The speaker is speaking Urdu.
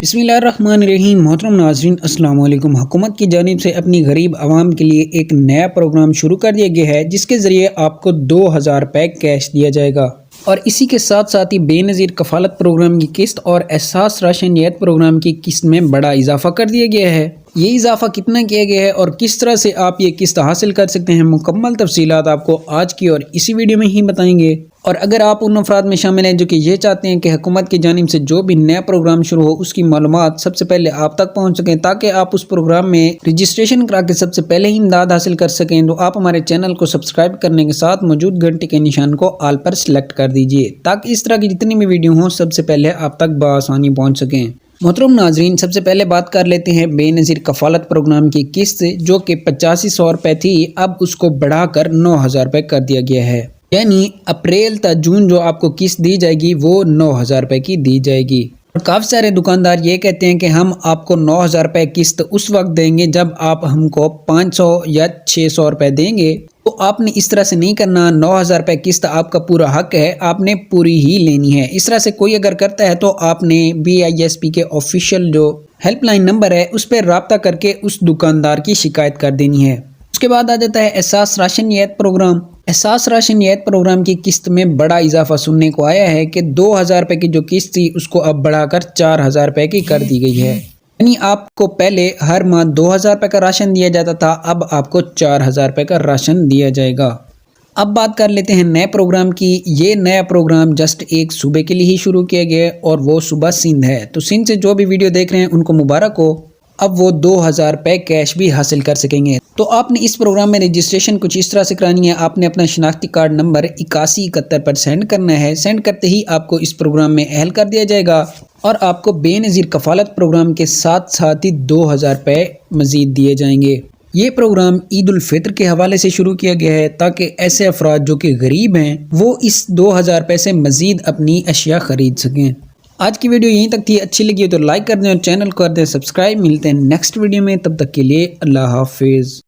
بسم اللہ الرحمن الرحیم۔ محترم ناظرین السلام علیکم۔ حکومت کی جانب سے اپنی غریب عوام کے لیے ایک نیا پروگرام شروع کر دیا گیا ہے جس کے ذریعے آپ کو 2000 روپے کیش دیا جائے گا، اور اسی کے ساتھ ساتھ ہی بے نظیر کفالت پروگرام کی قسط اور احساس راشن یت پروگرام کی قسط میں بڑا اضافہ کر دیا گیا ہے۔ یہ اضافہ کتنا کیا گیا ہے اور کس طرح سے آپ یہ قسط حاصل کر سکتے ہیں، مکمل تفصیلات آپ کو آج کی اور اسی ویڈیو میں ہی بتائیں گے۔ اور اگر آپ ان افراد میں شامل ہیں جو کہ یہ چاہتے ہیں کہ حکومت کی جانب سے جو بھی نیا پروگرام شروع ہو اس کی معلومات سب سے پہلے آپ تک پہنچ سکیں تاکہ آپ اس پروگرام میں رجسٹریشن کرا کے سب سے پہلے ہی امداد حاصل کر سکیں، تو آپ ہمارے چینل کو سبسکرائب کرنے کے ساتھ موجود گھنٹی کے نشان کو آل پر سلیکٹ کر دیجئے تاکہ اس طرح کی جتنی بھی ویڈیو ہوں سب سے پہلے آپ تک بآسانی پہنچ سکیں۔ محترم ناظرین، سب سے پہلے بات کر لیتے ہیں بے نظیر کفالت پروگرام کی قسط جو کہ 8500 روپے تھی، اب اس کو بڑھا کر 9000 روپے کر دیا گیا ہے، یعنی اپریل تا جون جو آپ کو قسط دی جائے گی وہ 9000 روپے کی دی جائے گی۔ اور کافی سارے دکاندار یہ کہتے ہیں کہ ہم آپ کو 9000 روپے قسط اس وقت دیں گے جب آپ ہم کو 500 یا 600 روپے دیں گے، تو آپ نے اس طرح سے نہیں کرنا۔ 9000 روپے قسط آپ کا پورا حق ہے، آپ نے پوری ہی لینی ہے۔ اس طرح سے کوئی اگر کرتا ہے تو آپ نے BISP کے آفیشیل جو ہیلپ لائن نمبر ہے اس پہ رابطہ کر کے اس دکاندار کی شکایت کر دینی ہے۔ اس کے بعد آ جاتا ہے احساس راشن یت پروگرام۔ احساس راشن یت پروگرام کی قسط میں بڑا اضافہ سننے کو آیا ہے کہ 2000 روپے کی جو قسط تھی اس کو اب بڑھا کر 4000 روپے کی کر دی گئی ہے، یعنی آپ کو پہلے ہر ماہ 2000 روپے کا راشن دیا جاتا تھا، اب آپ کو 4000 روپے کا راشن دیا جائے گا۔ اب بات کر لیتے ہیں نئے پروگرام کی۔ یہ نیا پروگرام جسٹ ایک صوبے کے لیے ہی شروع کیا گیا ہے اور وہ صوبہ سندھ ہے، تو سندھ سے جو بھی ویڈیو دیکھ رہے ہیں ان کو مبارک ہو، اب وہ 2000 روپے کیش بھی حاصل کر سکیں گے۔ تو آپ نے اس پروگرام میں رجسٹریشن کچھ اس طرح سے کرانی ہے، آپ نے اپنا شناختی کارڈ نمبر 8171 پر سینڈ کرنا ہے۔ سینڈ کرتے ہی آپ کو اس پروگرام میں اہل کر دیا جائے گا اور آپ کو بے نظیر کفالت پروگرام کے ساتھ ساتھ ہی 2000 روپے مزید دیے جائیں گے۔ یہ پروگرام عید الفطر کے حوالے سے شروع کیا گیا ہے تاکہ ایسے افراد جو کہ غریب ہیں وہ اس 2000 روپے سے مزید اپنی اشیاء خرید سکیں۔ آج کی ویڈیو یہیں تک تھی، اچھی لگی ہو تو لائک کر دیں اور چینل کو کر دیں سبسکرائب۔ ملتے ہیں نیکسٹ ویڈیو میں، تب تک کے لیے اللہ حافظ۔